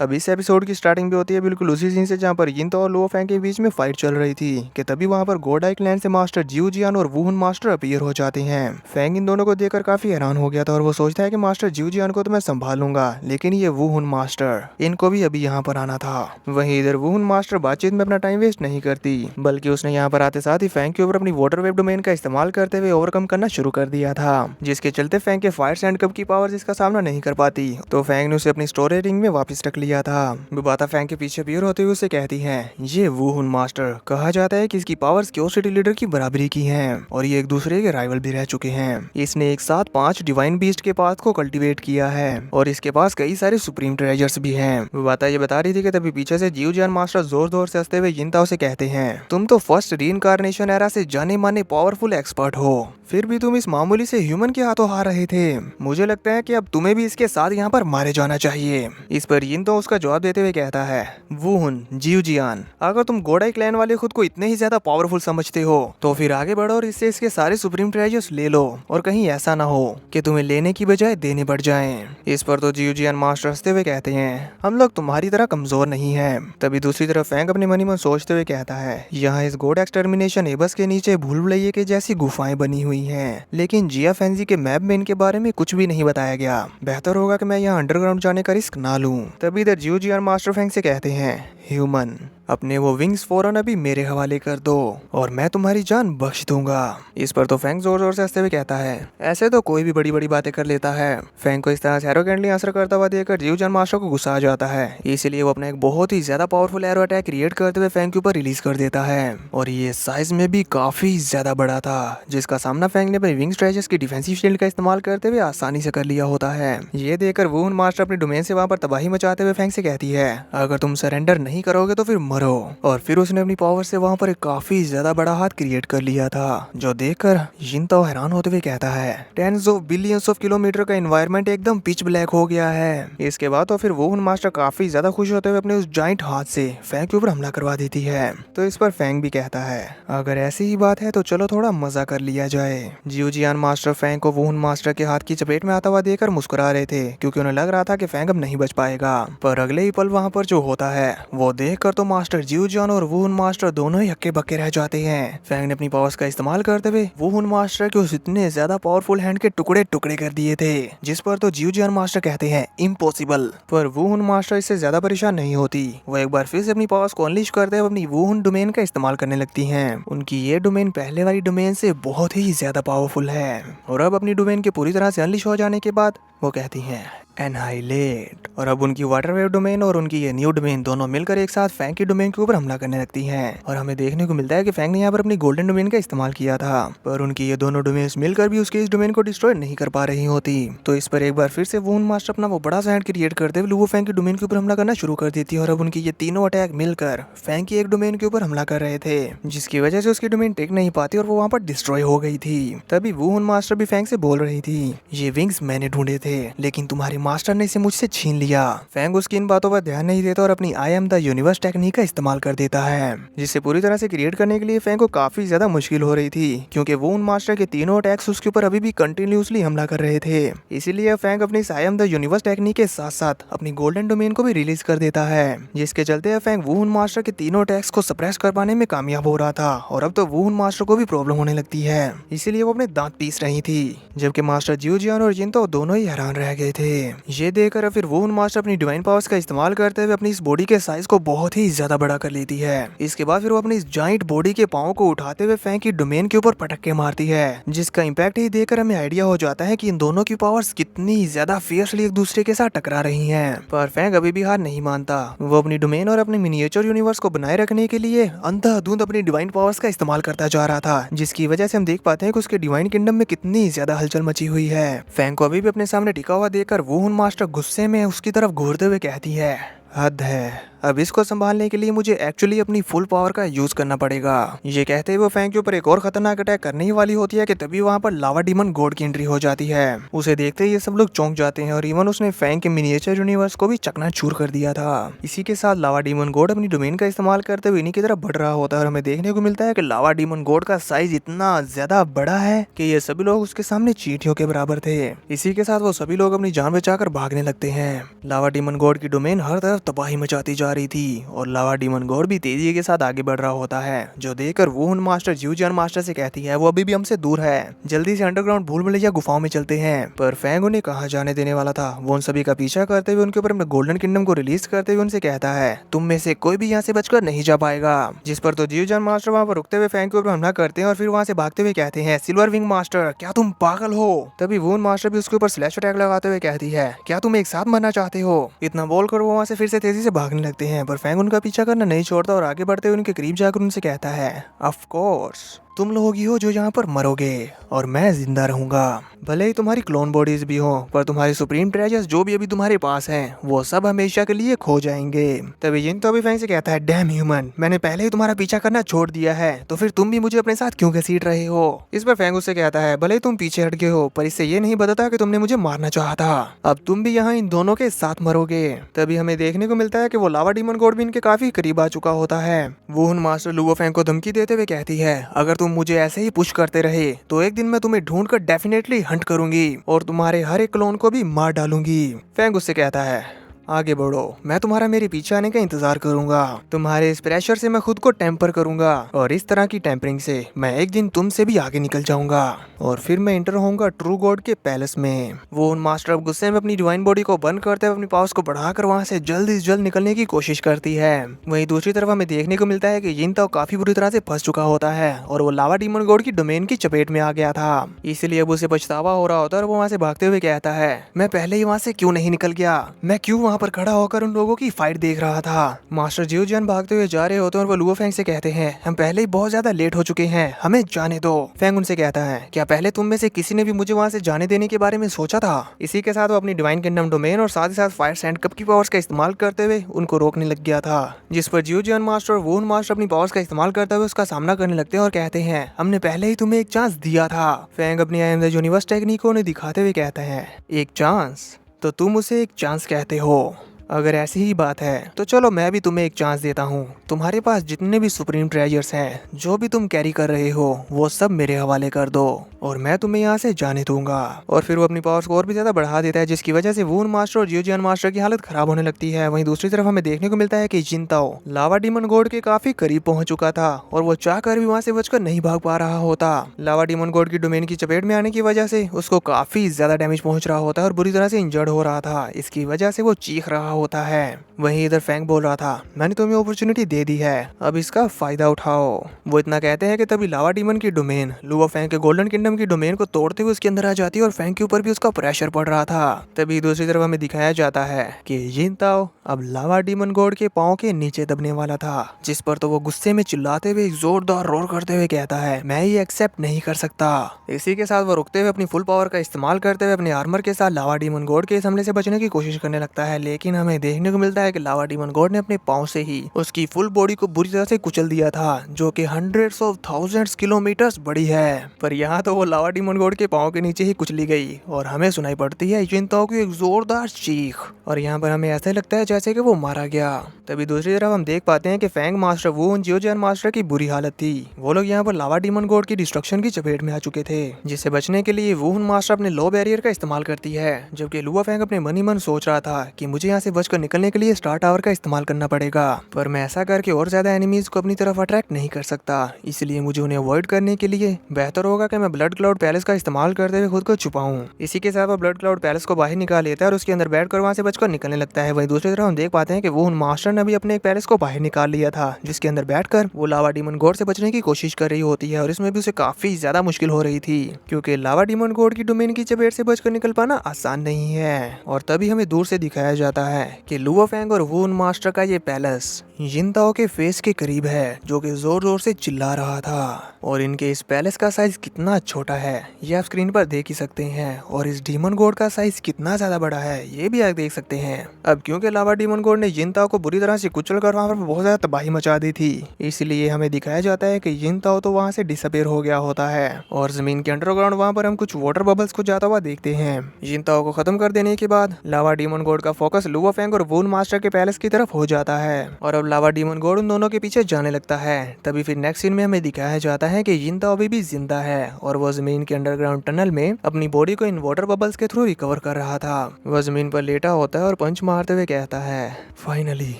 अब इस एपिसोड की स्टार्टिंग भी होती है बिल्कुल उसी सीन से जहाँ पर यिंतो और लो फैंग के बीच में फाइट चल रही थी कि तभी वहाँ पर गोडाई क्लैन से मास्टर जियो जियान और वुहुन मास्टर अपीयर हो जाते हैं। फैंग इन दोनों को देखकर काफी हैरान हो गया था और वो सोचता है कि मास्टर जियो जियान को तो मैं संभालूंगा, लेकिन ये वुहुन मास्टर इनको भी अभी यहाँ पर आना था। वहीं इधर वुहुन मास्टर बातचीत में अपना टाइम वेस्ट नहीं करती, बल्कि उसने यहाँ पर आते साथ ही फैंग के ऊपर अपनी वाटर वेव डोमेन का इस्तेमाल करते हुए ओवरकम करना शुरू कर दिया था, जिसके चलते फैंग के फायर सैंड कप की पावर इसका सामना नहीं कर पाती। तो फैंग ने उसे अपनी स्टोरेज रिंग में वापस रख लिया था। बुबाता फैंग के पीछे अपीयर होते हुए उसे कहती है, ये वुहुन मास्टर कहा जाता है कि इसकी पावर्स क्यों सिटी लीडर की बराबरी की हैं और ये एक दूसरे के राइवल भी रह चुके हैं। इसने एक साथ 5 डिवाइन बीस्ट के पाथ को कल्टीवेट किया है और इसके पास कई सारे सुप्रीम ट्रेजर्स भी हैं। बुबाता ये बता रही थी कि तभी पीछे से जियो जियान मास्टर जोर जोर से हंसते हुए यिंताओ से कहते हैं, तुम तो फर्स्ट रीइंकार्नेशन एरा से जाने माने पावरफुल एक्सपर्ट हो, फिर भी तुम इस मामूली से ह्यूमन के हाथों हार रहे थे। मुझे लगता है कि अब तुम्हें भी इसके साथ यहाँ पर मारे जाना चाहिए। इस पर यिंतो उसका जवाब देते हुए कहता है, वुहुन जियो जियान, अगर तुम गोडाई क्लैन वाले खुद को इतने ही ज्यादा पावरफुल समझते हो तो फिर आगे बढ़ो और इससे इसके सारे सुप्रीम ट्रेजर्स ले लो, और कहीं ऐसा ना हो कि तुम्हें लेने की बजाय देने पड़ जाएं। इस पर तो जियो जियान मास्टर हंसते हुए कहते हैं, हम लोग तुम्हारी तरह कमजोर नहीं है। तभी दूसरी तरफ फैंग अपने मन ही मन सोचते हुए कहता है, यहाँ इस गोड एक्सटर्मिनेशन एबस के नीचे भूल भुलैया के जैसी गुफाएं बनी हुई हैं, लेकिन जिया फैंजी के मैप में इनके बारे में कुछ भी नहीं बताया गया। बेहतर होगा कि मैं यहाँ अंडरग्राउंड जाने का रिस्क ना लूं। तभी इधर जियो जियान मास्टर फैंग से कहते हैं, ह्यूमन, अपने वो विंग्स फौरन अभी मेरे हवाले कर दो और मैं तुम्हारी जान बख्श दूंगा। इस पर तो फैंग जोर जोर से हंसते हुए कहता है, ऐसे तो कोई भी बड़ी बड़ी बातें कर लेता है। फैंग को इस तरह से एरोगेंटली आंसर करता हुआ देखकर जियो जियान मास्टर को गुस्सा आ जाता है, इसलिए वो अपना एक बहुत ही ज्यादा पावरफुल एरो अटैक क्रिएट करते हुए फैंग के ऊपर रिलीज कर देता है। और ये साइज में भी काफी ज्यादा बड़ा था, जिसका सामना फैंग ने अपने विंग स्ट्रेचेस की डिफेंसिव शील्ड का इस्तेमाल करते हुए आसानी से कर लिया होता है। ये देखकर वुहुन मास्टर अपने डोमेन से वहां पर तबाही मचाते हुए फैंग से कहती है, अगर तुम सरेंडर नहीं करोगे तो फिर मरो। और फिर उसने अपनी पावर से वहां पर एक काफी ज्यादा बड़ा हाथ क्रिएट कर लिया था, जो देखकर यिंतो हैरान होते हुए कहता है, tens of billions of kilometre का एनवायरनमेंट एकदम पिच ब्लैक हो गया है। इसके बाद तो फिर वुहुन मास्टर काफी ज्यादा खुश होते हुए अपने उस जाइंट हाथ से फैंग के ऊपर हमला करवा देती है। तो इस पर फैंग भी कहता है, अगर ऐसी ही बात है तो चलो थोड़ा मजा कर लिया जाए। जियो जियान मास्टर फैंग को वुहुन मास्टर के हाथ की चपेट में आता हुआ देखकर मुस्कुरा रहे थे, क्योंकि उन्हें लग रहा था कि फैंग अब नहीं बच पाएगा। पर अगले ही पल वहां पर जो होता है वो देखकर तो मास्टर जियो जियान और वुहुन मास्टर दोनों ही हक्के बक्के रह जाते हैं। फैंग ने अपनी पावर्स का इस्तेमाल करते हुए वुहुन मास्टर के उस इतने ज्यादा पावरफुल हैंड के टुकड़े टुकड़े कर दिए थे, जिस पर तो जियो जियान मास्टर कहते हैं, इम्पॉसिबल। पर वुहुन मास्टर इससे ज्यादा परेशान नहीं होती। वो एक बार फिर से अपनी पावर्स को अनलीश करते हुए अपनी वुहुन डोमेन का इस्तेमाल करने लगती हैं। उनकी ये डोमेन पहले वाली डोमेन से बहुत ही ज्यादा पावरफुल है, और अब अपनी डोमेन के पूरी तरह से अनलीश हो जाने के बाद वो कहती हैं, एनहाइलेट। और अब उनकी वाटर वेव डोमेन और उनकी ये न्यू डोमेन दोनों मिलकर एक साथ फैंग की डोमेन के ऊपर हमला करने लगती हैं। और हमें देखने को मिलता है कि फैंग ने यहाँ पर अपनी गोल्डन डोमेन का इस्तेमाल किया था, पर उनकी ये दोनों डोमेन्स मिलकर भी उसके इस डोमेन को डिस्ट्रॉय नहीं कर पा रही होती। तो इस पर एक बार फिर से वुहुन मास्टर अपना वो बड़ा सा हैंड क्रिएट करते हुए लुवो फैंग की डोमेन के ऊपर हमला करना शुरू कर देती है। और अब उनकी ये तीनों अटैक मिलकर फैंग की एक डोमेन के ऊपर हमला कर रहे थे, जिसकी वजह से उसकी डोमेन टेक नहीं पाती और वो वहाँ पर डिस्ट्रॉय हो गई थी। तभी वुहुन मास्टर भी फैंग से बोल रही थी, ये विंग्स मैंने ढूंढे थे, लेकिन तुम्हारे मास्टर ने इसे मुझसे छीन लिया। फैंग उसकी इन बातों पर ध्यान नहीं देता और अपनी I am the universe technique का इस्तेमाल कर देता है, जिसे पूरी तरह से क्रिएट करने के लिए फैंग को काफी ज्यादा मुश्किल हो रही थी, क्योंकि वुहुन मास्टर के तीनों अटैक्स उसके ऊपर अभी भी कंटिन्यूसली हमला कर रहे थे। इसीलिए फैंग अपनी I am the universe technique के साथ साथ अपनी गोल्डन डोमेन को भी रिलीज कर देता है, जिसके चलते फैंग वुहुन मास्टर के तीनों अटैक्स को सप्रेस कर पाने में कामयाब हो रहा था। और अब तो वुहुन मास्टर को भी प्रॉब्लम होने लगती है, इसीलिए वो अपने दांत पीस रही थी, जबकि मास्टर जियो जियान और यिंतो दोनों ही हैरान रह गए थे। ये देखकर फिर वुहुन मास्टर अपनी डिवाइन पावर्स का इस्तेमाल करते हुए अपनी इस बॉडी के साइज को बहुत ही ज्यादा बड़ा कर लेती है। इसके बाद फिर वो अपनी इस जाइंट बॉडी के पाँव को उठाते हुए फैंग की डोमेन के ऊपर पटक के मारती है, जिसका इम्पैक्ट ही देखकर हमें आइडिया हो जाता है कि इन दोनों की पावर्स कितनी ज्यादा फियर्सली एक दूसरे के साथ टकरा रही हैं। पर फैंग अभी भी हार नहीं मानता। वो अपनी डोमेन और अपने मिनिएचर यूनिवर्स को बनाए रखने के लिए अंधाधुंध अपनी डिवाइन पावर्स का इस्तेमाल करता जा रहा था, जिसकी वजह से हम देख पाते हैं कि उसके डिवाइन किंगडम में कितनी ज्यादा हलचल मची हुई है। फैंग को अभी भी अपने सामने टिका हुआ देखकर वुहुन मास्टर गुस्से में उसकी तरफ घूरते हुए कहती है, हद है, अब इसको संभालने के लिए मुझे एक्चुअली अपनी फुल पावर का यूज करना पड़ेगा। ये कहते हुए वो फैंग के ऊपर एक और खतरनाक अटैक करने ही वाली होती है कि तभी वहाँ पर लावा डीमन गॉड की एंट्री हो जाती है। उसे देखते ही ये सब लोग चौंक जाते हैं और इवन उसने फैंग के मिनिएचर यूनिवर्स को भी चकनाचूर कर दिया था। इसी के साथ लावा डीमन गॉड अपनी डोमेन का इस्तेमाल करते हुए इन्हीं की तरफ बढ़ रहा होता है और हमें देखने को मिलता है कि लावा डीमन गॉड का साइज इतना ज्यादा बड़ा है कि ये सभी लोग उसके सामने चींटियों के बराबर थे। इसी के साथ वो सभी लोग अपनी जान बचाकर भागने लगते हैं। लावा डीमन गॉड की डोमेन हर तरफ तबाही मचाती जा रही थी और लावा डीमन गॉड भी तेजी के साथ आगे बढ़ रहा होता है, जो देखकर वुन मास्टर जियोजियान मास्टर से कहती है वो अभी भी हमसे दूर है, जल्दी से अंडरग्राउंड भूल भुलैया गुफाओं में चलते हैं। पर फैंग उन्हें कहाँ जाने देने वाला था। वो उन सभी का पीछा करते हुए उनके ऊपर अपने गोल्डन किंगडम को रिलीज करते हुए उनसे कहता है तुम में से कोई भी यहाँ से बचकर नहीं जा पाएगा। जिस पर तो जियोजियान मास्टर वहाँ पर रुकते हुए फैंग के ऊपर हमला करते हैं और फिर वहाँ से भागते हुए कहते हैं सिल्वर विंग मास्टर क्या तुम पागल हो। तभी वुन मास्टर भी उसके ऊपर स्लैश अटैक लगाते हुए कहती है क्या तुम एक साथ मरना चाहते हो। इतना बोलकर वो वहाँ से फिर से तेजी से भागने लगते हैं, पर फैंग उनका पीछा करना नहीं छोड़ता और आगे बढ़ते हुए उनके करीब जाकर उनसे कहता है ऑफ कोर्स तुम लोग ही हो जो यहाँ पर मरोगे और मैं जिंदा रहूंगा। भले ही तुम्हारी क्लोन बॉडीज भी हो, पर तुम्हारे सुप्रीम ट्रेजर्स जो भी अभी तुम्हारे पास हैं वो सब हमेशा के लिए खो जाएंगे। तभी जिन तो अभी फैंग से कहता है डैम ह्यूमन, मैंने पहले ही तुम्हारा पीछा करना छोड़ दिया है तो फिर तुम भी मुझे अपने साथ क्यों घसीट रहे हो। इस पर फैंग उससे कहता है भले ही तुम पीछे हट गए हो पर इससे ये नहीं बताता कि तुमने मुझे मारना चाहा था, अब तुम भी यहाँ इन दोनों के साथ मरोगे। तभी हमें देखने को मिलता है कि वो लावा डीमन गॉड भी इनके काफी करीब आ चुका होता है। वुन मास्टर लुओ फैंग को धमकी देते हुए कहती है अगर तुम मुझे ऐसे ही पुश करते रहे तो एक दिन मैं तुम्हें ढूंढ कर डेफिनेटली हंट करूंगी और तुम्हारे हर एक क्लोन को भी मार डालूंगी। फैंग उससे कहता है आगे बढ़ो, मैं तुम्हारा मेरे पीछे आने का इंतजार करूंगा। तुम्हारे इस प्रेशर से मैं खुद को टेम्पर करूंगा और इस तरह की टेम्परिंग से मैं एक दिन तुमसे भी आगे निकल जाऊंगा और फिर मैं एंटर होऊंगा ट्रू गॉड के पैलेस में। वो उन मास्टर अब गुस्से में अपनी डिवाइन बॉडी को बंद करते हुए अपनी पावर्स को बढ़ाकर वहां से जल्द से जल्द निकलने की कोशिश करती है। वहीं दूसरी तरफ हमें देखने को मिलता है कि जिन ताओ काफी बुरी तरह से फंस चुका होता है और वो लावा डीमन गॉड की डोमेन की चपेट में आ गया था, इसलिए अब उसे पछतावा हो रहा होता है और वो वहां से भागते हुए कहता है मैं पहले ही वहां से क्यों नहीं निकल गया, मैं क्यों वहां पर खड़ा होकर उन लोगों की फाइट देख रहा था। मास्टर जियोजियान भागते हुए जा रहे होते हैं और वो लुओ फैंग से कहते हैं हम पहले ही बहुत ज्यादा लेट हो चुके हैं, हमें जाने दो। फैंग उनसे कहता है क्या पहले तुम में से किसी ने भी मुझे वहां से जाने देने के बारे में सोचा था। इसी के साथ वो अपनी डिवाइन किंगडम डोमेन और साथ ही साथ फायर सैंड कप की पावर्स का इस्तेमाल करते हुए उनको रोकने लग गया था, जिस पर जियोजियान मास्टर और वुन मास्टर अपनी पावर्स का इस्तेमाल करते हुए उसका सामना करने लगते हैं और कहते हैं हमने पहले ही तुम्हें एक चांस दिया था। फैंग अपनी I am the universe technique को उन्हें दिखाते हुए कहता है एक चांस, तो तुम उसे एक चांस कहते हो। अगर ऐसी ही बात है तो चलो मैं भी तुम्हें एक चांस देता हूँ। तुम्हारे पास जितने भी सुप्रीम ट्रेजर्स हैं, जो भी तुम कैरी कर रहे हो, वो सब मेरे हवाले कर दो और मैं तुम्हें यहाँ से जाने दूंगा। और फिर वो अपनी पावर्स को और भी ज्यादा बढ़ा देता है, जिसकी वजह से वुन मास्टर और जियोजियान मास्टर की हालत खराब होने लगती है। वहीं दूसरी तरफ हमें देखने को मिलता है कि जिन ताओ लावा डीमन गॉड के काफी करीब पहुंच चुका था और वो चाहकर भी वहाँ से बचकर नहीं भाग पा रहा होता। लावा डीमन गॉड की डोमेन की चपेट में आने की वजह से उसको काफी ज्यादा डैमेज पहुंच रहा होता है और बुरी तरह से इंजर्ड हो रहा था। इसकी वजह से वो चीख रहा होता है। वहीं इधर फैंग बोल रहा था मैंने तुम्हें अपॉर्चुनिटी दे दी है, अब इसका फायदा उठाओ। वो इतना कहते हैं कि तभी लावा डीमन की डोमेन लुओ फैंग के गोल्डन किंगडम की डोमेन को तोड़ते हुए उसके अंदर आ जाती है और फैंग के ऊपर भी उसका प्रेशर पड़ रहा था। तभी दूसरी तरफ हमें दिखाया जाता है कि जिन ताओ अब लावा डीमन गॉड के पांव के नीचे दबने वाला था, जिस पर तो वो गुस्से में चिल्लाते हुए एक जोरदार रोर करते हुए कहता है मैं ये एक्सेप्ट नहीं कर सकता। इसी के साथ वो रुकते हुए अपनी फुल पावर का इस्तेमाल करते हुए अपने आर्मर के साथ लावा डीमन गॉड के इस हमले से बचने की कोशिश करने लगता है, लेकिन हमें देखने को मिलता है कि लावा डीमन गॉड ने अपने पांव से ही उसकी फुल बॉडी को बुरी तरह से कुचल दिया था, जो कि हंड्रेड्स ऑफ थाउजेंड्स किलोमीटर्स बड़ी है। पर यहाँ तो वो लावा डीमन गॉड के पांव के नीचे ही कुचली गई और हमें सुनाई पड़ती है जिन ताओ की एक जोरदार चीख और यहाँ पर हमें ऐसा लगता है जैसे कि वो मारा गया। तभी दूसरी तरफ हम देख पाते हैं कि फैंग मास्टर वुन जियोजियान मास्टर की बुरी हालत थी। वो लोग यहाँ पर लावा डीमन गॉड की डिस्ट्रक्शन की चपेट में आ चुके थे, जिससे बचने के लिए वुन मास्टर अपने लो बैरियर का इस्तेमाल करती है, जबकि लुओ फैंग अपने मन ही मन सोच रहा था कि मुझे यहाँ से बचकर निकलने के लिए स्टार टावर का इस्तेमाल करना पड़ेगा, पर मैं ऐसा करके और ज्यादा एनिमीज को अपनी तरफ अट्रैक्ट नहीं कर सकता, इसलिए मुझे उन्हें अवॉइड करने के लिए बेहतर होगा कि मैं ब्लड क्लाउड पैलेस का इस्तेमाल करते हुए खुद को छुपाऊं। इसी के साथ वो ब्लड क्लाउड पैलेस को बाहर निकाल लेता है और उसके अंदर बैठकर वहां से बचकर निकलने लगता है। वहीं दूसरी तरफ हम देख पाते हैं कि वो उन मास्टर ने भी अपने एक पैलेस को बाहर निकाल लिया था, जिसके अंदर बैठकर वो लावा डीमन गॉड से बचने की कोशिश कर रही होती है और इसमें भी उसे काफी ज्यादा मुश्किल हो रही थी, क्योंकि लावा डीमन गॉड की डोमेन की चपेट से बचकर निकल पाना आसान नहीं है। और तभी हमें दूर से दिखाया जाता है कि लुओ फैंग और वुन मास्टर का ये पैलेस जिन ताओ के फेस के करीब है, जो कि जोर जोर से चिल्ला रहा था। और इनके इस पैलेस का साइज कितना छोटा है ये आप स्क्रीन पर देख ही सकते हैं, और इस डीमन गॉड का साइज कितना ज्यादा बड़ा है ये भी आप देख सकते हैं। अब क्योंकि लावा डीमन गॉड ने यिनताओ को बुरी तरह से कुचल कर वहाँ पर बहुत ज्यादा तबाही मचा दी थी, इसलिए हमें दिखाया जाता है कि यिनताओ तो वहाँ से डिसअपीयर हो गया होता है, और जमीन के अंडरग्राउंड वहाँ पर हम कुछ वाटर बबल्स को जाता हुआ देखते हैं। यिनताओ को खत्म कर देने के बाद लावा डीमन गॉड का फोकस लुओ फेंग और वून मास्टर के पैलेस की तरफ हो जाता है, और अब लावा डीमन गॉड उन दोनों के पीछे जाने लगता है। तभी फिर नेक्स्ट सीन में हमें दिखाया जाता है कि यिनताओ अभी भी जिंदा है, और वो जमीन के अंडरग्राउंड टनल में अपनी बॉडी को इन वाटर बबल्स के थ्रू रिकवर कर रहा था। वह जमीन पर लेटा होता है और पंच मारते हुए कहता है, फाइनली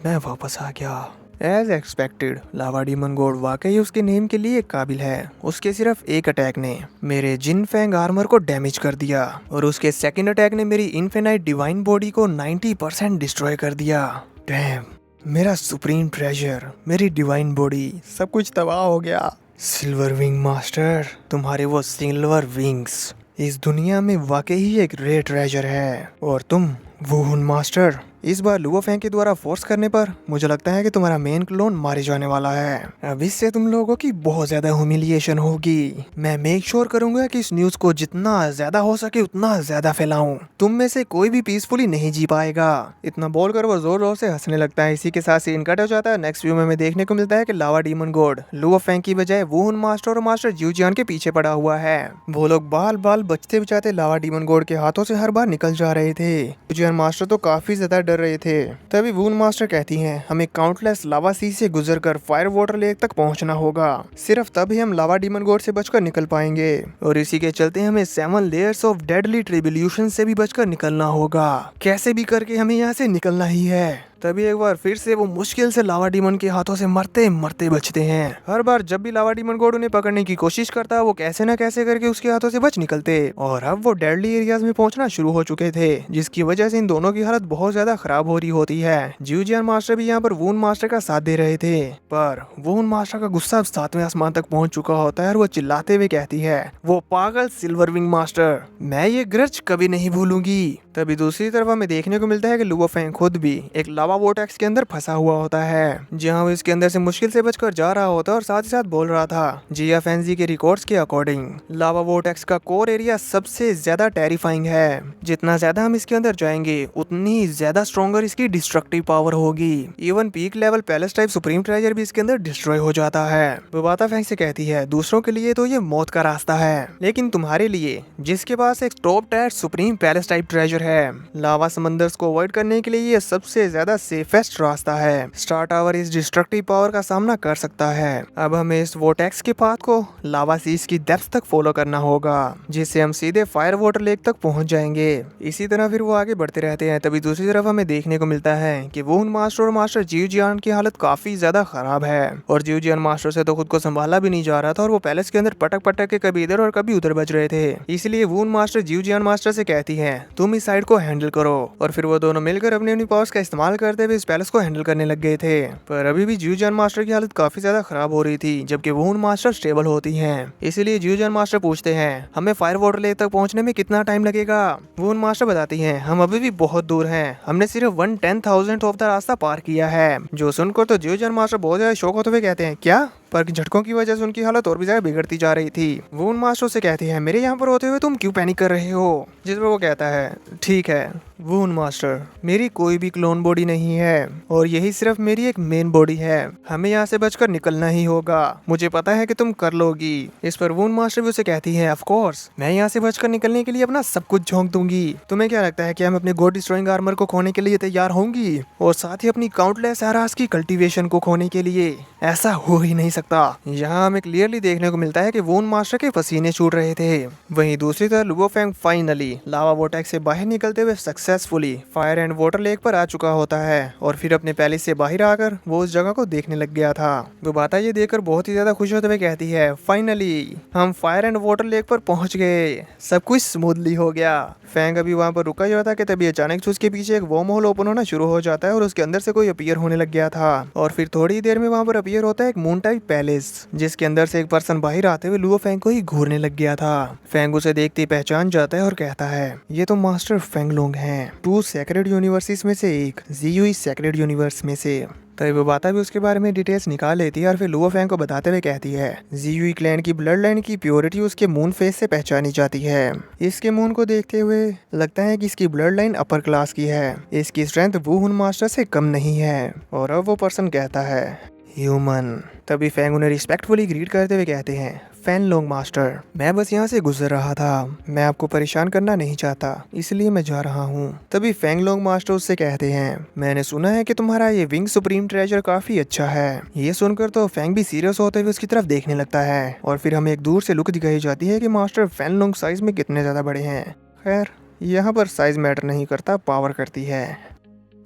मैं वापस आ गया। एज एक्सपेक्टेड लावा डीमन गॉड वाकई उसके नेम के लिए काबिल है। उसके सिर्फ एक अटैक ने मेरे जिन फैंग आर्मर को डैमेज कर दिया, और उसके सेकंड अटैक ने मेरी इनफिनाइट डिवाइन बॉडी को 90% डिस्ट्रॉय कर दिया। डैम, मेरा सुप्रीम ट्रेजर, मेरी डिवाइन बॉडी, सब कुछ तबाह हो गया। सिल्वर विंग मास्टर, तुम्हारे वो सिल्वर विंग्स इस दुनिया में वाकई ही एक रेयर ट्रेजर है, और तुम वून मास्टर इस बार लुओ फेंग के द्वारा फोर्स करने पर मुझे लगता है कि तुम्हारा मेन क्लोन मारे जाने वाला है। अब इससे तुम लोगों की बहुत ज्यादा ह्यूमिलिएशन होगी। मैं मेक श्योर करूंगा कि इस न्यूज को जितना ज्यादा हो सके उतना ज्यादा फैलाऊं। तुम में से कोई भी पीसफुली नहीं जी पाएगा। इतना बोलकर वो जोर जोर से हंसने लगता है। इसी के साथ सीन कट हो जाता है। नेक्स्ट व्यू में हमें देखने को मिलता है कि लावा डीमन गॉड लुओ फेंग की बजाय वून मास्टर और मास्टर ज्यूजियान के पीछे पड़ा हुआ है। वो लोग बाल बाल बचते बचाते लावा डीमन गॉड के हाथों से हर बार निकल जा रहे थे। ज्यूजियान मास्टर तो काफी ज्यादा डर रहे थे। तभी वून मास्टर कहती हैं, हमें काउंटलेस लावा सी से गुजरकर फायर वाटर लेक तक पहुंचना होगा। सिर्फ तभी हम लावा डीमन गॉड से बचकर निकल पाएंगे, और इसी के चलते हमें 7 लेयर्स ऑफ डेडली ट्रिब्यूलेशन से भी बचकर निकलना होगा। कैसे भी करके हमें यहाँ से निकलना ही है। तभी एक बार फिर से वो मुश्किल से लावा डीमन के हाथों से मरते मरते बचते हैं। हर बार जब भी लावा डीमन गॉड उन्हें पकड़ने की कोशिश करता वो कैसे न कैसे करके उसके हाथों से बच निकलते, और अब वो डेडली एरियाज में पहुंचना शुरू हो चुके थे, जिसकी वजह से इन दोनों की हालत बहुत ज्यादा खराब हो रही होती है। ज्यूजियान मास्टर भी यहाँ पर वून मास्टर का साथ दे रहे थे, पर वून मास्टर का गुस्सा अब 7वें आसमान तक पहुंच चुका होता है, और वो चिल्लाते हुए कहती है, वो पागल सिल्वर विंग मास्टर, मैं ये ग्रज कभी नहीं भूलूंगी। तभी दूसरी तरफ हमें देखने को मिलता है कि लुओ फेंग खुद भी एक लावा वोर्टेक्स के अंदर फंसा हुआ होता है, जहां वो इसके अंदर से मुश्किल से बचकर जा रहा होता है, और साथ ही साथ बोल रहा था, जिया फैंजी के रिकॉर्ड्स के अकॉर्डिंग लावा वोर्टेक्स का कोर एरिया सबसे ज्यादा टेरिफाइंग है। जितना ज्यादा हम इसके अंदर जाएंगे उतनी ज्यादा स्ट्रॉन्गर इसकी डिस्ट्रक्टिव पावर होगी। Even peak level palace type supreme treasure भी इसके अंदर डिस्ट्रॉय हो जाता है। वो बाता फेंग से कहती है, दूसरों के लिए तो ये मौत का रास्ता है, लेकिन तुम्हारे लिए जिसके पास एक top tier supreme palace type treasure है, लावा समंदर्स को अवॉइड करने के लिए ये सबसे ज्यादा सेफेस्ट रास्ता है। स्टार टावर इस डिस्ट्रक्टिव पावर का सामना कर सकता है। अब हमें इस वोटेक्स के पाथ को लावा सीज की डेप्थ तक फॉलो करना होगा, जिससे हम सीधे फायर वाटर लेक तक पहुंच जाएंगे। इसी तरह फिर वो आगे बढ़ते रहते हैं। तभी दूसरी तरफ हमें देखने को मिलता है कि वून मास्टर और मास्टर ज्यूजियान की हालत काफी ज्यादा खराब है, और ज्यूजियान मास्टर से तो खुद को संभाला भी नहीं जा रहा था, और वो पैलेस के अंदर पटक पटक के कभी इधर और कभी उधर बज रहे थे। इसलिए वून मास्टर ज्यूजियान मास्टर से कहती है, तुम इस साइड को हैंडल करो, और फिर वो दोनों मिलकर अपनी अपनी पावर्स का इस्तेमाल करते हुए इस पैलेस को हैंडल करने लग गए थे। पर अभी भी ज्यूजियान मास्टर की हालत काफी ज्यादा खराब हो रही थी, जबकि वून मास्टर स्टेबल होती हैं। इसलिए ज्यूजियान मास्टर पूछते हैं, हमें फायर वाटर लेक तक पहुंचने में कितना टाइम लगेगा। वून मास्टर बताती हैं, हम अभी भी बहुत दूर हैं, हमने सिर्फ 1/10,000th ऑफ द रास्ता पार किया है। जो सुनकर तो ज्यूजियान मास्टर बहुत ज्यादा शौक होते हुए कहते हैं, क्या? पर झटकों की वजह से उनकी हालत और भी ज्यादा बिगड़ती जा रही थी। वून मास्टर से कहती है, मेरे यहाँ पर होते हुए तुम क्यों पैनिक कर रहे हो? जिस पर वो कहता है, ठीक है वून मास्टर, मेरी कोई भी क्लोन बॉडी नहीं है, और यही सिर्फ मेरी एक मेन बॉडी है। हमें यहाँ से बचकर निकलना ही होगा। मुझे पता है कि तुम कर लोगी। इस पर वून मास्टर भी उसे कहती है, ऑफ कोर्स मैं यहाँ से बचकर निकलने के लिए अपना सब कुछ झोंक दूंगी। तुम्हें क्या लगता है कि हम अपने गॉड डिस्ट्रॉइंग आर्मर को खोने के लिए तैयार होंगी, और साथ ही अपनी काउंटलेस एरास की कल्टीवेशन को खोने के लिए? ऐसा हो ही नहीं सकता। यहाँ हमें क्लियरली देखने को मिलता है कि वून मास्टर के पसीने छूट रहे थे। वहीं दूसरी तरफ लुओ फेंग फाइनली लावा वोटेक्स से बाहर निकलते हुए successfully fire and water lake पर आ चुका होता है, और फिर अपने पैलेस से बाहर आकर वो उस जगह को देखने लग गया था। वो बाता ये देखकर बहुत ही ज्यादा खुश होते हुए कहती है, फाइनली हम फायर एंड वाटर लेक पर पहुंच गए, सब कुछ स्मूथली हो गया। फेंग अभी वहाँ पर रुका ही हुआ था कि तभी अचानक से उसके पीछे एक वर्म होल ओपन होना शुरू हो जाता है, और उसके अंदर से कोई अपीयर होने लग गया था। और फिर थोड़ी देर में वहाँ पर अपीयर होता है एक मून टाइप पैलेस, जिसके अंदर से एक पर्सन बाहर आते हुए लुओ फेंग को ही घूरने लग गया था। फेंग उसे देखते ही पहचान जाता है और कहता है, ये तो मास्टर फेंगलोंग हैं, 2 सेक्रेड यूनिवर्सिस में से एक, जीयूई सेक्रेड यूनिवर्स में से। तभी वो बाता भी उसके बारे में डिटेल्स निकाल लेती है और फिर लुओ फैंग को बताते हुए कहती है जीयुई क्लैन की ब्लड लाइन की प्योरिटी उसके मून फेस से पहचानी जाती है। इसके मून को देखते हुए लगता है कि इसकी ब्लड लाइन अपर क्लास की है। इसकी स्ट्रेंथ वुहुन मास्टर से कम नहीं है। और अब वो पर्सन कहता है ह्यूमन। तभी फैंग उन्हें रिस्पेक्टफुली ग्रीट करते हुए कहते हैं फैन लोंग मास्टर, मैं बस यहाँ से गुजर रहा था, मैं आपको परेशान करना नहीं चाहता, इसलिए मैं जा रहा हूँ। तभी फैंग लोंग मास्टर उससे कहते हैं मैंने सुना है कि तुम्हारा ये विंग सुप्रीम ट्रेजर काफी अच्छा है। ये सुनकर तो फैंग भी सीरियस होते हुए उसकी तरफ देखने लगता है और फिर हमें एक दूर से लुक दिखाई जाती है कि मास्टर फैन लोंग साइज में कितने ज्यादा बड़े हैं। खैर यहाँ पर साइज मैटर नहीं करता, पावर करती है।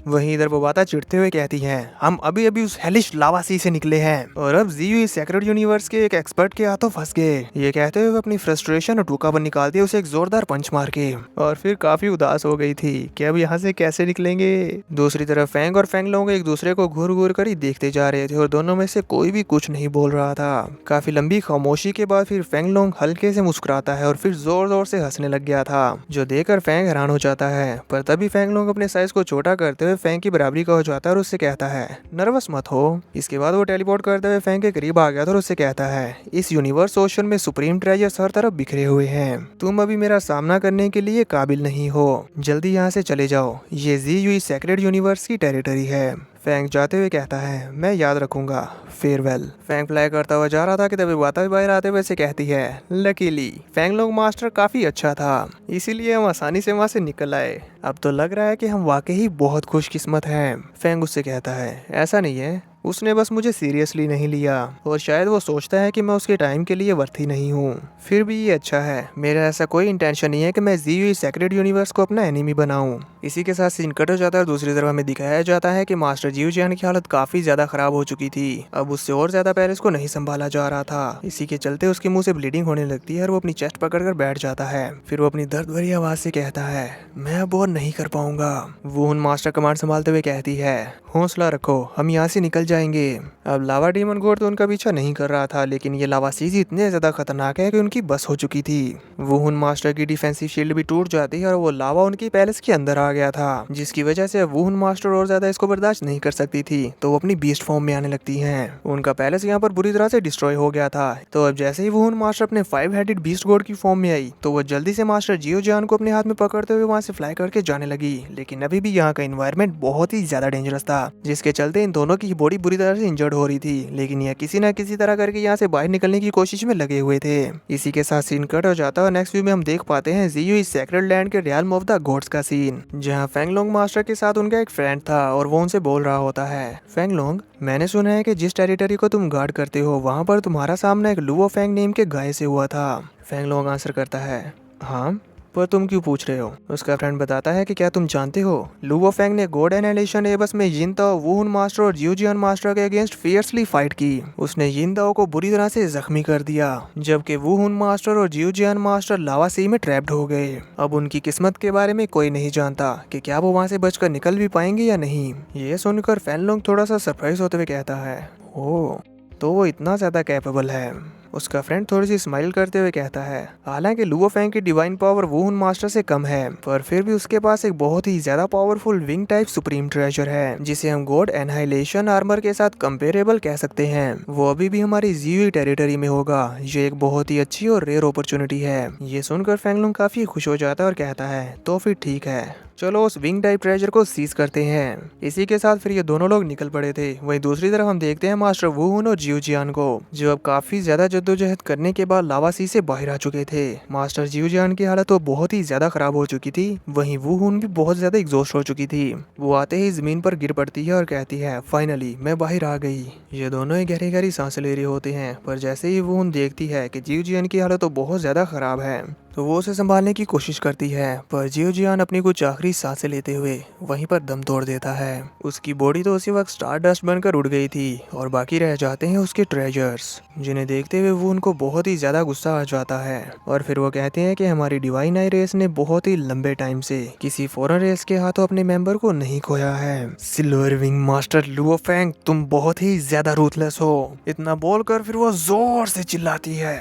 वहीं इधर बोबाता चिढ़ते हुए कहती है हम अभी अभी उस हेलिश लावा सी से निकले हैं और अब जीयू इस सेक्रेट यूनिवर्स के एक एक्सपर्ट के हाथों फंस गए। ये कहते हुए अपनी फ्रस्ट्रेशन और टूकापन निकालती है उसे एक जोरदार पंच मार के और फिर काफी उदास हो गई थी कि अब यहाँ से कैसे निकलेंगे। दूसरी तरफ फैंग और फैंग लोग एक दूसरे को घूर घूर कर ही देखते जा रहे थे और दोनों में से कोई भी कुछ नहीं बोल रहा था। काफी लंबी खामोशी के बाद फिर फैंग लोग हल्के से मुस्कुराता है और फिर जोर जोर से हंसने लग गया था, जो देखकर फैंग हैरान हो जाता है। पर तभी फैंग लोग अपने साइज को छोटा करते हुए फैंग की बराबरी हो जाता है और उससे कहता है नर्वस मत हो। इसके बाद वो टेलीपोर्ट करते हुए फैंग के करीब आ गया था और उससे कहता है इस यूनिवर्स ओशन में सुप्रीम ट्रेजर्स हर तरफ बिखरे हुए हैं, तुम अभी मेरा सामना करने के लिए काबिल नहीं हो, जल्दी यहाँ से चले जाओ, ये जीयू सेक्रेट यूनिवर्स की टेरिटरी है। फैंग जाते हुए कहता है मैं याद रखूंगा, फेयरवेल। फैंग फ्लाई करता हुआ जा रहा था कि तभी बाता भी बाहर आते हुए से कहती है लकीली फैंग लोग मास्टर काफी अच्छा था, इसीलिए हम आसानी से वहाँ से निकल आए। अब तो लग रहा है कि हम वाकई बहुत खुशकिस्मत हैं। फैंग उससे कहता है ऐसा नहीं है, उसने बस मुझे सीरियसली नहीं लिया और शायद वो सोचता है कि मैं उसके टाइम के लिए वर्थी नहीं हूँ। फिर भी ये अच्छा है, मेरा ऐसा कोई इंटेंशन नहीं है कि मैं जीयू सेक्रेट यूनिवर्स को अपना एनिमी बनाऊं। इसी के साथ सीन कट हो जाता है और दूसरी तरफ हमें दिखाया जाता है कि मास्टर जियू जियान की हालत काफी ज्यादा खराब हो चुकी थी। अब उससे और ज्यादा पैलेस को नहीं संभाला जा रहा था। इसी के चलते उसके मुंह से ब्लीडिंग होने लगती है और वो अपनी चेस्ट पकड़कर बैठ जाता है। फिर वो अपनी दर्द भरी आवाज से कहता है मैं अब और नहीं कर पाऊंगा। वो उन मास्टर कमांड संभालते हुए कहती है हौसला रखो, हम यहाँ से निकल जाएंगे। अब लावा डीमन घोड़ तो उनका पीछा नहीं कर रहा था, लेकिन ये लावा सीजी इतने ज्यादा खतरनाक है कि उनकी बस हो चुकी थी। वो उन मास्टर की डिफेंसिव शील्ड भी टूट जाती है और वो लावा उनकी पैलेस के अंदर आ गया था, जिसकी वजह से वो उन मास्टर और ज्यादा इसको बर्दाश्त नहीं कर सकती थी, तो वो अपनी बीस्ट फॉर्म में आने लगती हैं। उनका पैलेस यहाँ पर बुरी तरह से डिस्ट्रॉय हो गया था। तो अब जैसे ही वो उन मास्टर अपने 5 हेडेड बीस्ट गॉड की फॉर्म में आई तो वो जल्दी से मास्टर जियो जियान को अपने हाथ में पकड़ते हुए वहाँ से फ्लाई करके जाने लगी। लेकिन अभी भी यहाँ का एनवायरनमेंट बहुत ही ज्यादा डेंजरस था, जिसके चलते इन दोनों की बॉडी बुरी तरह से इंजर्ड हो रही थी। लेकिन यह किसी न किसी तरह करके यहाँ से बाहर निकलने की कोशिश में लगे हुए थे। इसी के साथ सीन कट हो जाता है और नेक्स्ट व्यू में हम देख पाते हैं जीयू इस सेक्रेट लैंड के रियल ऑफ द गॉड्स का सीन, जहाँ फैंगलोंग मास्टर के साथ उनका एक फ्रेंड था और वो उनसे बोल रहा होता है फैंगलोंग, मैंने सुना है कि जिस टेरिटरी को तुम गार्ड करते हो वहाँ पर तुम्हारा सामना एक लुओ फैंग नेम के गाय से हुआ था। फैंगलोंग आंसर करता है हाँ, पर तुम क्यों पूछ रहे हो। उसका फ्रेंड बताता है कि क्या तुम जानते हो लुओ फैंग ने गॉड एनालिशन एबस में यिन ताओ, वुहुन मास्टर और जियो जियान मास्टर के अगेंस्ट फियर्सली फाइट की। उसने यिन ताओ को बुरी तरह से जख्मी कर दिया, जबकि वुहुन मास्टर और जियो जियान मास्टर लावा सी में ट्रैप्ड हो गए। अब उनकी किस्मत के बारे में कोई नहीं जानता कि क्या वो वहाँ से बचकर निकल भी पाएंगे या नहीं। ये सुनकर फैनलोंग थोड़ा सा सरप्राइज होते हुए कहता है ओह, तो वो इतना ज्यादा कैपेबल है। उसका फ्रेंड थोड़ी सी स्माइल करते हुए कहता है हालांकि लुओ फैंग की डिवाइन पावर वुहुन मास्टर से कम है, पर फिर भी उसके पास एक बहुत ही ज्यादा powerful wing type supreme treasure है, जिसे हम गॉड एनहाइलेशन आर्मर के साथ कंपेरेबल कह सकते हैं। वो अभी भी हमारी जीयू टेरिटरी में होगा। ये एक बहुत ही अच्छी और रेयर अपॉर्चुनिटी है। ये सुनकर फैंगलोंग काफी खुश हो जाता है और कहता है तो फिर ठीक है, चलो उस विंग टाइप ट्रेजर को सीज करते हैं। इसी के साथ फिर ये दोनों लोग निकल पड़े थे। वहीं दूसरी तरफ हम देखते हैं मास्टर वुहुन और जियो जियान को, जो अब काफी ज्यादा जद्दोजहद करने के बाद लावा सी से बाहर आ चुके थे। मास्टर जियो जियान की हालत तो बहुत ही ज्यादा खराब हो चुकी थी, वहीं वुहुन भी बहुत ज्यादा एग्जॉस्ट हो चुकी थी। वो आते ही जमीन पर गिर पड़ती है और कहती है फाइनली मैं बाहर आ गई। ये दोनों ही गहरी गहरी सांसें ले रहे होते हैं, पर जैसे ही वुहुन देखती है कि जियो जियान की हालत तो बहुत ज्यादा खराब है तो वो उसे संभालने की कोशिश करती है, पर जियो जियान अपनी कुछ आखिरी सांसें लेते हुए वहीं पर दम तोड़ देता है। उसकी बॉडी तो उसी वक्त स्टार डस्ट बनकर उड़ गई थी और बाकी रह जाते हैं उसके ट्रेजर्स, जिन्हें देखते हुए वो उनको बहुत ही ज्यादा गुस्सा आ जाता है। और फिर वो कहते हैं कि हमारी डिवाइन आई रेस ने बहुत ही लंबे टाइम से किसी फॉरेन रेस के हाथों अपने मेंबर को नहीं खोया है। Silver wing master Luo Fang, तुम बहुत ही ज्यादा रूथलेस हो। इतना बोलकर फिर वो जोर से चिल्लाती है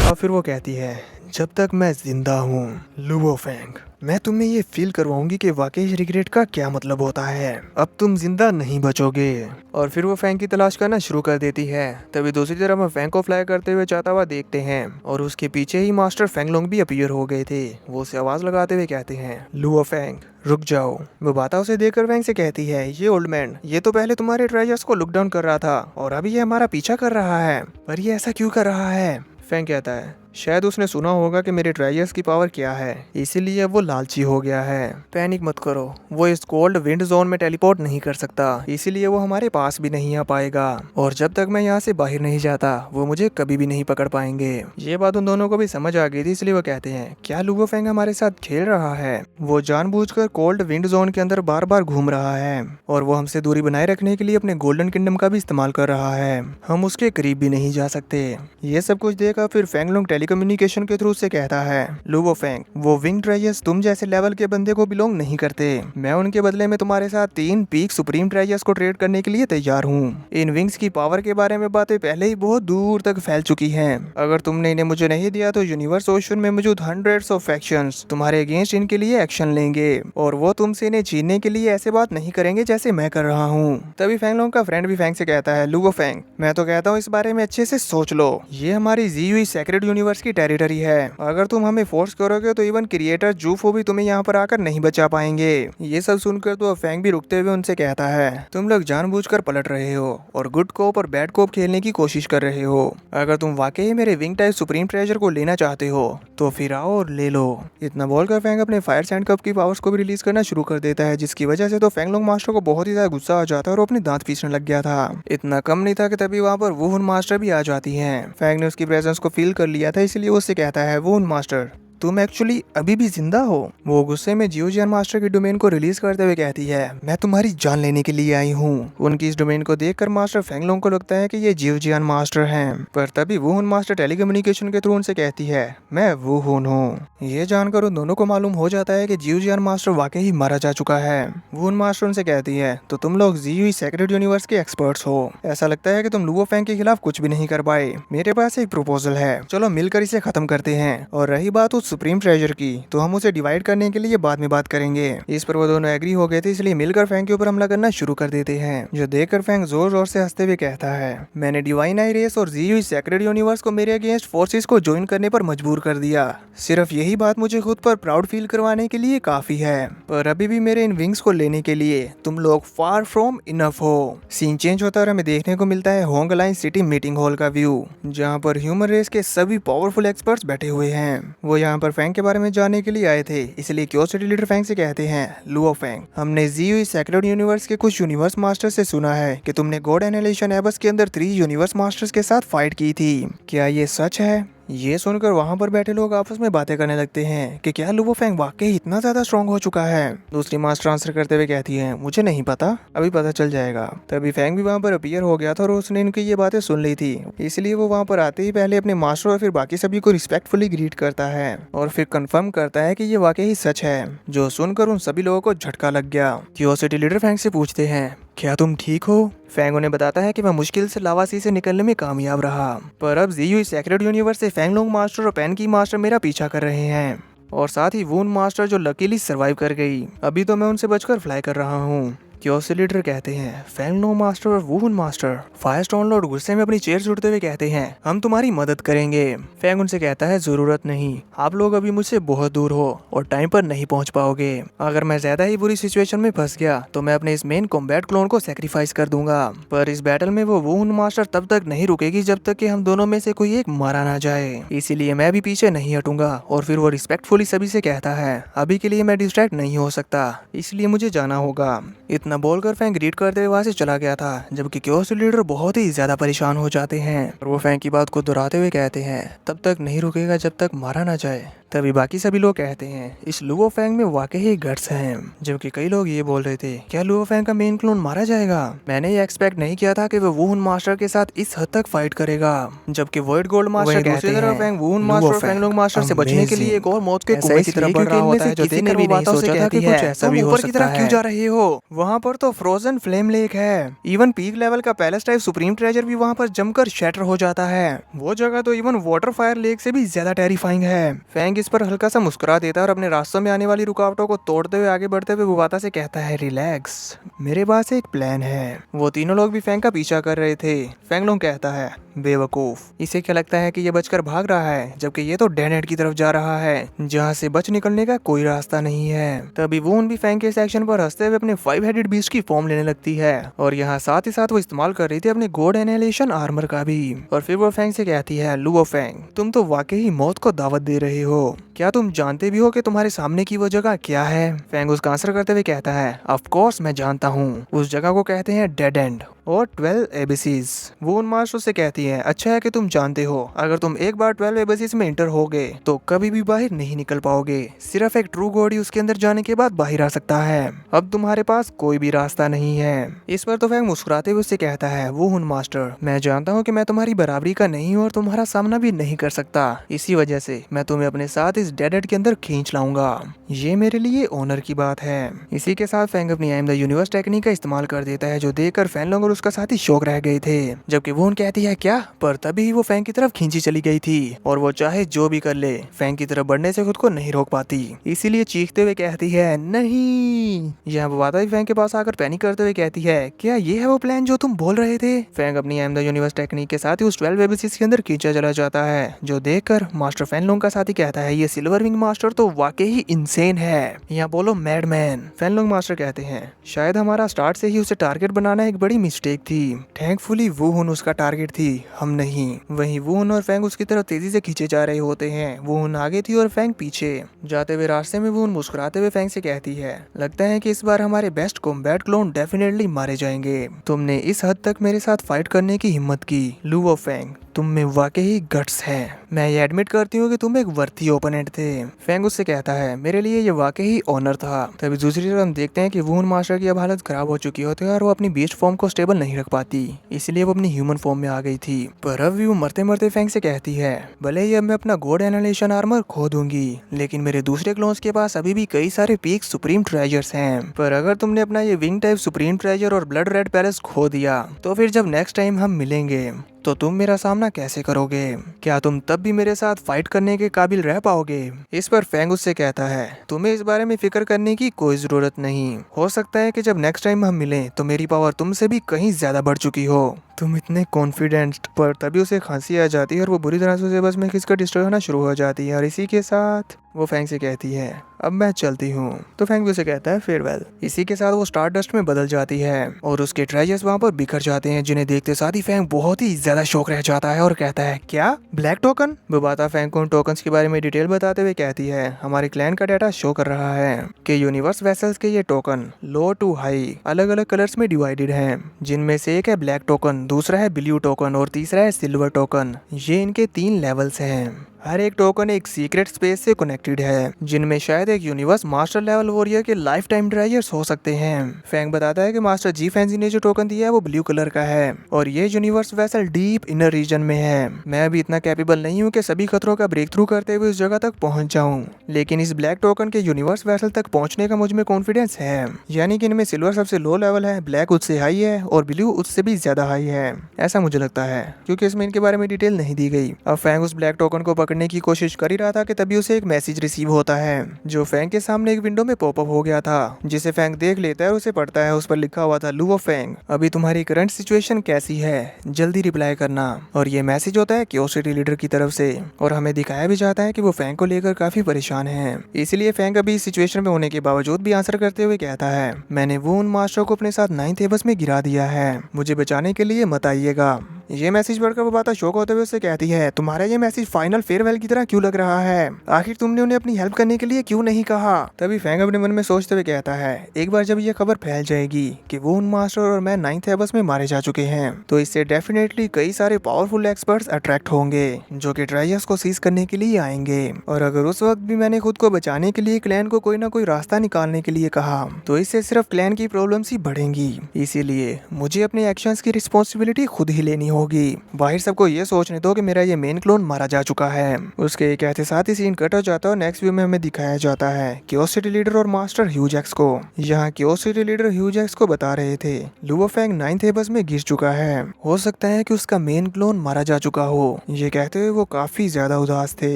और फिर वो कहती है जब तक मैं जिंदा हूँ लुओ फेंग, मैं तुम्हें ये फील करवाऊंगी कि वाकई रिग्रेट का क्या मतलब होता है। अब तुम जिंदा नहीं बचोगे। और फिर वो फैंग की तलाश करना शुरू कर देती है। तभी दूसरी तरफ हम फैंग को फ्लाई करते हुए जाता हुआ देखते हैं और उसके पीछे ही मास्टर फेंगलोंग भी अपीयर हो गए थे। वो उसे आवाज लगाते हुए कहते हैं, लुओ फेंग रुक जाओ। वो बाता उसे देखकर फैंग से कहती है, ये ओल्ड मैन, ये तो पहले तुम्हारे ट्रेजर्स को लुक डाउन कर रहा था और अभी ये हमारा पीछा कर रहा है, पर ये ऐसा क्यों कर रहा है। फैंग कहता है, शायद उसने सुना होगा कि मेरे ट्रायर्स की पावर क्या है, इसीलिए वो लालची हो गया है। पैनिक मत करो, वो इस कोल्ड विंड जोन में टेलीपोर्ट नहीं कर सकता, इसीलिए वो हमारे पास भी नहीं आ पाएगा। और जब तक मैं यहाँ से बाहर नहीं जाता वो मुझे कभी भी नहीं पकड़ पाएंगे। ये बात उन दोनों को भी समझ आ गई थी, इसलिए वो कहते हैं, क्या लुओ फेंग हमारे साथ खेल रहा है। वो जानबूझकर कोल्ड विंड जोन के अंदर बार बार घूम रहा है और वो हमसे दूरी बनाए रखने के लिए अपने गोल्डन किंगडम का भी इस्तेमाल कर रहा है। हम उसके करीब भी नहीं जा सकते। ये सब कुछ देखा फिर फेंगलोंग टेलीकम्युनिकेशन के थ्रू से कहता है, लुओ फेंग, वो विंग ट्रेजर्स तुम जैसे लेवल के बंदे को बिलोंग नहीं करते। मैं उनके बदले में तुम्हारे साथ 3 पीक सुप्रीम ट्रेजर्स को ट्रेड करने के लिए तैयार हूँ। इन विंग्स की पावर के बारे में बातें पहले ही बहुत दूर तक फैल चुकी हैं। अगर तुमने इन्हें मुझे नहीं दिया तो यूनिवर्स ओशन में मौजूद हंड्रेड्स ऑफ फैक्शंस तुम्हारे अगेंस्ट इनके लिए एक्शन लेंगे और वो तुमसे इन्हें छीनने के लिए ऐसे बात नहीं करेंगे जैसे मैं कर रहा हूँ। तभी फेंगलोंग का फ्रेंड भी फेंग से कहता है, लुओ फेंग, मैं तो कहता हूँ इस बारे में अच्छे से सोच लो। ये हमारी जी हुई सेक्रेट यूनिवर्स की टेरिटरी है। अगर तुम हमें फोर्स करोगे तो इवन क्रिएटर जूफो भी तुम्हें यहाँ पर आकर नहीं बचा पाएंगे। ये सब सुनकर तो फेंग भी रुकते हुए उनसे कहता है, तुम लोग जानबूझकर पलट रहे हो और गुड कोप और बैड कोप खेलने की कोशिश कर रहे हो। अगर तुम वाकई मेरे विंग टाइप सुप्रीम ट्रेजर को लेना चाहते हो तो फिर आओ और ले लो। इतना बोलकर फेंग अपने फायर सैंड कप की पावर्स को भी रिलीज करना शुरू कर देता है, जिसकी वजह से तो फेंगलोंग मास्टर को बहुत ही ज्यादा गुस्सा आ जाता है और वो अपने दांत पीसने लग गया था। इतना कम नहीं था कि तभी वहाँ पर वुहुन मास्टर भी आ जाती है। फेंग ने उसकी प्रेजेंस को फील कर लिया था, इसलिए उससे कहता है, वुहुन मास्टर, तुम एक्चुअली अभी भी जिंदा हो। वो गुस्से में जियोजियन मास्टर की डोमेन को रिलीज करते हुए कहती है, मैं तुम्हारी जान लेने के लिए आई हूँ। उनकी इस डोमेन को देखकर मास्टर फेंगलोंग को लगता है कि ये जियोजियन मास्टर हैं, पर तभी वुहुन मास्टर टेलीकम्युनिकेशन के थ्रू उनसे कहती है, मैं वुहुन हूँ। ये जानकर उन दोनों को मालूम हो जाता है कि जियोजियन मास्टर वाकई ही मारा जा चुका है। वुहुन मास्टर उनसे कहती है, तो तुम लोग जी हुई सेक्रेट यूनिवर्स के एक्सपर्ट्स हो, ऐसा लगता है कि तुम लुओ फेंग के खिलाफ कुछ भी नहीं कर पाए। मेरे पास एक प्रपोजल है, चलो मिलकर इसे खत्म करते हैं। और रही बात उस सुप्रीम ट्रेजर की, तो हम उसे डिवाइड करने के लिए बाद में बात करेंगे। इस पर वो दोनों एग्री हो गए थे, इसलिए मिलकर फेंग के ऊपर हमला करना शुरू कर देते हैं। जो देखकर फेंग जोर जोर से हंसते हुए कहता है, मैंने डिवाइन आई रेस और जी हुई सेक्रेट यूनिवर्स को मेरे अगेंस्ट फोर्सेस को ज्वाइन करने पर मजबूर कर दिया। सिर्फ यही बात मुझे खुद पर प्राउड फील करवाने के लिए काफी है, पर अभी भी मेरे इन विंग्स को लेने के लिए तुम लोग फार फ्रॉम इनफ हो। सीन चेंज होता है और हमें देखने को मिलता है Hong align city meeting hall का व्यू, जहाँ पर ह्यूमन रेस के सभी पावरफुल एक्सपर्ट्स बैठे हुए हैं। वो यहाँ पर फेंग के बारे में जानने के लिए आए थे, इसलिए क्यूरियोसिटी लीडर फेंग से कहते हैं, लुओ फेंग, हमने जी हुई सेक्रेट यूनिवर्स के कुछ यूनिवर्स मास्टर से सुना है कि तुमने गॉड एनालिशन एबस के अंदर 3 यूनिवर्स मास्टर्स के साथ फाइट की थी। क्या ये सच है। ये सुनकर वहाँ पर बैठे लोग आपस में बातें करने लगते हैं कि क्या लुओ फेंग वाकई इतना ज्यादा स्ट्रांग हो चुका है। दूसरी मास्टर आंसर करते हुए कहती है, मुझे नहीं पता, अभी पता चल जाएगा। तभी फेंग भी वहाँ पर अपीयर हो गया था और उसने इनकी ये बातें सुन ली थी, इसलिए वो वहाँ पर आते ही पहले अपने मास्टर और फिर बाकी सभी को रिस्पेक्टफुली ग्रीट करता है और फिर कंफर्म करता है कि ये वाकई ही सच है। जो सुनकर उन सभी लोगों को झटका लग गया। क्यूरियोसिटी लीडर फेंग से पूछते हैं, क्या तुम ठीक हो। फेंग उन्हें बताता है कि मैं मुश्किल से लावा सी से निकलने में कामयाब रहा, पर अब जी हुई सेक्रेट यूनिवर्स से फेंगलोंग मास्टर और पेन की मास्टर मेरा पीछा कर रहे हैं, और साथ ही वुन मास्टर जो लकीली सरवाइव कर गई। अभी तो मैं उनसे बचकर फ्लाई कर रहा हूँ। क्यूरियोसिटी लीडर कहते हैं, फेंगलोंग मास्टर और वुहुन मास्टर। फायरस्टोन लॉर्ड गुस्से में अपनी चेयर उड़ते हुए कहते हैं, हम तुम्हारी मदद करेंगे। फेंग उनसे कहता है, जरूरत नहीं, आप लोग अभी मुझसे बहुत दूर हो और टाइम पर नहीं पहुंच पाओगे। अगर मैं ज्यादा ही बुरी सिचुएशन में फंस गया तो मैं अपने इस मेन कॉम्बैट क्लोन को सेक्रीफाइस कर दूंगा, पर इस बैटल में वो वुहुन मास्टर तब तक नहीं रुकेगी जब तक कि हम दोनों में से कोई एक मारा ना जाए, इसीलिए मैं भी पीछे नहीं हटूंगा। और फिर वो रिस्पेक्टफुली सभी से कहता है, अभी के लिए मैं डिस्ट्रैक्ट नहीं हो सकता, इसलिए मुझे जाना होगा। इतना बोलकर फेंग ग्रीट करते हुए वहां से चला गया था, जबकि क्यूरियोसिटी लीडर बहुत ही ज्यादा परेशान हो जाते हैं और वो फेंग की बात को दोहराते हुए कहते हैं, तब तक नहीं रुकेगा जब तक मारा ना जाए। तभी बाकी सभी लोग कहते हैं इस लुओ फैंग में वाकई ही गट्स हैं, जबकि कई लोग ये बोल रहे थे क्या लुओ फैंग का मेन क्लोन मारा जाएगा। मैंने ये एक्सपेक्ट नहीं किया था कि वो वुहुन मास्टर के साथ इस हद तक फाइट करेगा, जबकि वर्ल्ड गोल्ड मास्टर दूसरी तरफ फैंग वुहुन मास्टर और फैंगलोंग मास्टर से बचने के लिए एक और मौत के कुएं की तरफ बढ़ रहा होता है, जो देखकर वो बातों से कहती है तुम ऊपर की तरफ क्यों जा रहे हो, वहाँ पर तो फ्रोजन फ्लेम लेक है। इवन पीक लेवल का पैलेस टाइप सुप्रीम ट्रेजर भी वहाँ पर जमकर शैटर हो जाता है। वो जगह तो इवन वाटर फायर लेक से भी ज्यादा टेरिफाइंग है। फैंग इस पर हल्का सा मुस्कुरा देता है और अपने रास्तों में आने वाली रुकावटों को तोड़ते हुए आगे बढ़ते हुए बुवाता से कहता है रिलैक्स, मेरे पास एक प्लान है। वो तीनों लोग भी फैंग का पीछा कर रहे थे। फैंगलोंग कहता है बेवकूफ, इसे क्या लगता है कि ये बचकर भाग रहा है, जबकि ये तो डेड एंड की तरफ जा रहा है जहाँ से बच निकलने का कोई रास्ता नहीं है। तभी वुहुन भी फैंग के सेक्शन पर हंसते हुए अपने 5 हेडेड बीस्ट की फॉर्म लेने लगती है और यहाँ साथ ही साथ वो इस्तेमाल कर रही थी अपने गोड एनहेलेशन आर्मर का भी। और फिर वो फैंग से कहती है लुओ फैंग, तुम तो वाकई मौत को दावत दे रहे हो, क्या तुम जानते भी हो कि तुम्हारे सामने की वो जगह क्या है। फैंग उसका आंसर करते हुए कहता है ऑफ कोर्स मैं जानता हूँ, उस जगह को कहते हैं डेड एंड और 12 एबेसीज। वुहुन मास्टर से कहती है अच्छा है कि तुम जानते हो, अगर तुम एक बार 12 एबेसीज में इंटर होगे तो कभी भी बाहर नहीं निकल पाओगे, सिर्फ एक ट्रू गॉड ही उसके अंदर जाने के बाद बाहर आ सकता है, अब तुम्हारे पास कोई भी रास्ता नहीं है। इस पर तो फैंग मुस्कुराते हुए उससे कहता है वुहुन मास्टर, मैं जानता हूँ कि मैं तुम्हारी बराबरी का नहीं हूँ और तुम्हारा सामना भी नहीं कर सकता, इसी वजह से मैं तुम्हें अपने साथ इस डेड एंड के अंदर खींच लाऊंगा, ये मेरे लिए ऑनर की बात है। इसी के साथ फैंग अपनी I am the universe technique का इस्तेमाल कर देता है, जो देखकर फैंगलोंग और उसका साथी शौक रह गए थे, जबकि वुहुन कहती है क्या, पर तभी वो फैंग की तरफ खींची चली गई थी और वो चाहे जो भी कर ले फैंग की तरफ बढ़ने से खुद को नहीं रोक पाती, इसीलिए चीखते हुए कहती है नहीं। यहाँ बुवाता भी फैंग के पास आकर पैनिक करते हुए कहती है क्या ये है वो प्लान जो तुम बोल रहे थे। फैंग अपनी I am the universe technique के साथ ही उस 12 एबेसीज के अंदर खींचा चला जाता है, जो देखकर मास्टर फैंगलोंग का साथी कहता है ये सिल्वर विंग मास्टर तो वाकई ही इंसेन है, यहाँ बोलो मैडमैन। फैंगलोंग मास्टर कहते हैं शायद हमारा स्टार्ट से ही उसे टारगेट बनाना एक बड़ी मिस्टेक थी, थैंकफुली वुहुन उसका टारगेट थी, हम नहीं। वहीं वुहुन और फैंग उसकी तरफ तेजी से खींचे जा रहे होते हैं, वुहुन आगे थी और फैंग पीछे। जाते हुए रास्ते में वुहुन मुस्कुराते हुए फैंग से कहती है लगता है कि इस बार हमारे बेस्ट कॉम्बैट क्लोन डेफिनेटली मारे जाएंगे, तुमने इस हद तक मेरे साथ फाइट करने की हिम्मत की, लुओ फैंग तुम में वाकई गट्स है, मैं ये एडमिट करती हूँ कि तुम एक वर्थी ओपोनेंट थे। फैंग उससे कहता है मेरे लिए ये वाकई ऑनर था। तभी दूसरी तरफ हम देखते हैं कि वुहुन मास्टर की अब हालत खराब हो चुकी होती है और वो अपनी बीस्ट फॉर्म को स्टेबल नहीं रख पाती, इसलिए वो अपनी ह्यूमन फॉर्म में आ गई थी। पर अब वो मरते मरते फैंग से कहती है भले ही अब मैं अपना गोड एनहेलेशन आर्मर खो दूंगी, लेकिन मेरे दूसरे क्लोन्स के पास अभी भी कई सारे पीक सुप्रीम ट्रेजर्स हैं, पर अगर तुमने अपना ये विंग टाइप सुप्रीम ट्रेजर और ब्लड रेड पैलेस खो दिया तो फिर जब नेक्स्ट टाइम हम मिलेंगे तो तुम मेरा सामना कैसे करोगे, क्या तुम तब भी मेरे साथ फाइट करने के काबिल रह पाओगे। इस पर फैंग उससे कहता है तुम्हें इस बारे में फिक्र करने की कोई जरूरत नहीं, हो सकता है कि जब नेक्स्ट टाइम हम मिलें तो मेरी पावर तुमसे भी कहीं ज्यादा बढ़ चुकी हो, तुम इतने कॉन्फिडेंट। पर तभी उसे खांसी आ जाती है और वो बुरी तरह से उसे बस में खिसकर डिस्ट्रॉय होना शुरू हो जाती है और इसी के साथ वो फैंग से कहती है अब मैं चलती हूँ, तो फैंग भी उसे कहता है फेयरवेल। इसी के साथ वो स्टार डस्ट में बदल जाती है और उसके ट्रेजर्स वहाँ पर बिखर जाते हैं, जिन्हें देखते साथ ही फैंग बहुत ही ज्यादा शौक रह जाता है और कहता है क्या ब्लैक टोकन। बुवाता फैंग को उन टोकन्स के बारे में डिटेल बताते हुए कहती है हमारे क्लैन का डाटा शो कर रहा है कि यूनिवर्स वेसल्स के ये टोकन लो टू हाई अलग अलग कलर्स में डिवाइडेड हैं, जिनमें से एक है ब्लैक टोकन, दूसरा है ब्लू टोकन और तीसरा है सिल्वर टोकन। ये इनके 3 लेवल्स हैं, हर एक टोकन एक सीक्रेट स्पेस से कनेक्टेड है, जिनमें शायद एक यूनिवर्स मास्टर लेवल वॉरियर के लाइफ टाइम ट्रेजर्स हो सकते हैं। फैंग बताता है कि मास्टर जी फैंसी ने जो टोकन दिया है वो ब्लू कलर का है और ये universe vessel deep inner region में है। मैं अभी इतना कैपेबल नहीं हूँ कि सभी खतरों का ब्रेक थ्रू करते हुए उस जगह तक पहुँच जाऊँ, लेकिन इस ब्लैक टोकन के यूनिवर्स वेसल तक पहुँचने का मुझ में कॉन्फिडेंस है, यानी कि इनमें सिल्वर सबसे लो लेवल है, ब्लैक उससे हाई है और ब्लू उससे भी ज्यादा हाई है, ऐसा मुझे लगता है, क्योंकि इसमें इनके बारे में डिटेल नहीं दी गई। अब फैंग उस ब्लैक टोकन को पकड़ने की कोशिश कर ही रहा था कि तभी उसे एक मैसेज रिसीव होता है, जो फैंग के सामने एक विंडो में पॉपअप हो गया था, जिसे फैंग देख लेता है और उसे पढ़ता है। उस पर लिखा हुआ था लुओ फैंग अभी तुम्हारी करंट सिचुएशन कैसी है, जल्दी रिप्लाई करना। और ये मैसेज होता है क्यूरियोसिटी लीडर की तरफ से और हमें दिखाया भी जाता है कि वो फैंग को लेकर काफी परेशान है, इसलिए फैंग अभी इस सिचुएशन में होने के बावजूद भी आंसर करते हुए कहता है मैंने वुहुन मास्टर को अपने साथ 9th एबस में गिरा दिया है, मुझे बचाने के लिए मत आइएगा। ये मैसेज पढ़कर वो बात शौक होते हुए उससे कहती है, तुम्हारा ये मैसेज फाइनल फेयरवेल की तरह क्यों लग रहा है? आखिर तुमने उन्हें अपनी हेल्प करने के लिए क्यों नहीं कहा? तभी फैंग अपने मन में सोचते हुए कहता है, एक बार जब ये खबर फैल जाएगी कि वुन मास्टर और मैं 9th एबस में मारे जा चुके हैं, तो इससे डेफिनेटली कई सारे पावरफुल एक्सपर्ट्स अट्रैक्ट होंगे जो कि ट्रेजर्स को सीज करने के लिए आएंगे। और अगर उस वक्त भी मैंने खुद को बचाने के लिए क्लैन को कोई ना कोई रास्ता निकालने के लिए कहा, तो इससे सिर्फ क्लैन की प्रॉब्लम्स ही बढ़ेंगी। इसीलिए मुझे अपने एक्शंस की रिस्पॉन्सिबिलिटी खुद ही लेनी होगी। बाहर सबको ये सोचने दो कि मेरा ये मेन क्लोन मारा जा चुका है। उसके कहते साथ ही सीन कट हो जाता है और नेक्स्ट व्यू में हमें दिखाया जाता है क्योस सिटी लीडर और मास्टर ह्यूजैक्स को। यहाँ क्योस सिटी लीडर ह्यूजैक्स को बता रहे थे लुओ फैंग 9th एबस में गिर चुका है, हो सकता है कि उसका मेन क्लोन मारा जा चुका हो। ये कहते हुए वो काफी ज्यादा उदास थे।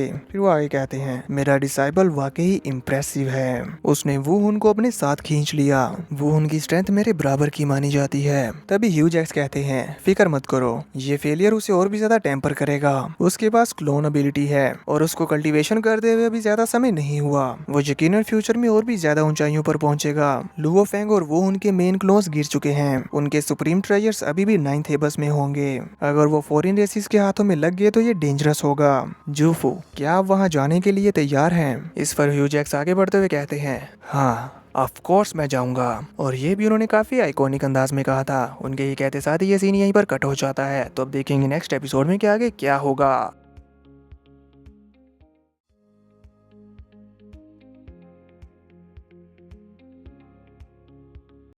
फिर वो आगे कहते हैं, मेरा डिसाइबल वाकई इम्प्रेसिव है, उसने वुन को अपने साथ खींच लिया। वुन की स्ट्रेंथ मेरे बराबर की मानी जाती है। तभी ह्यूजैक्स कहते हैं, फिक्र मत करो, ये फेलियर उसे और भी ज्यादा टेम्पर करेगा। उसके पास क्लोन एबिलिटी है और उसको कल्टीवेशन करते हुए भी ज्यादा समय नहीं हुआ। वो यकीनन फ्यूचर में और भी ज्यादा ऊंचाइयों पर पहुंचेगा। लुओ फैंग और वो उनके मेन क्लोन्स गिर चुके हैं। उनके सुप्रीम ट्रेजर्स अभी भी 9th एबस में होंगे। अगर वो फॉरेन रेसिस के हाथों में लग गए तो ये डेंजरस होगा। जूफू, क्या आप वहाँ जाने के लिए तैयार हैं? इस पर ह्यूजैक्स आगे बढ़ते हुए कहते हैं, हाँ ऑफ कोर्स मैं जाऊंगा। और ये भी उन्होंने काफी आइकॉनिक अंदाज में कहा था। उनके ये कहते साथ ही ये सीन यहीं पर कट हो जाता है। तो अब देखेंगे नेक्स्ट एपिसोड में कि आगे क्या होगा।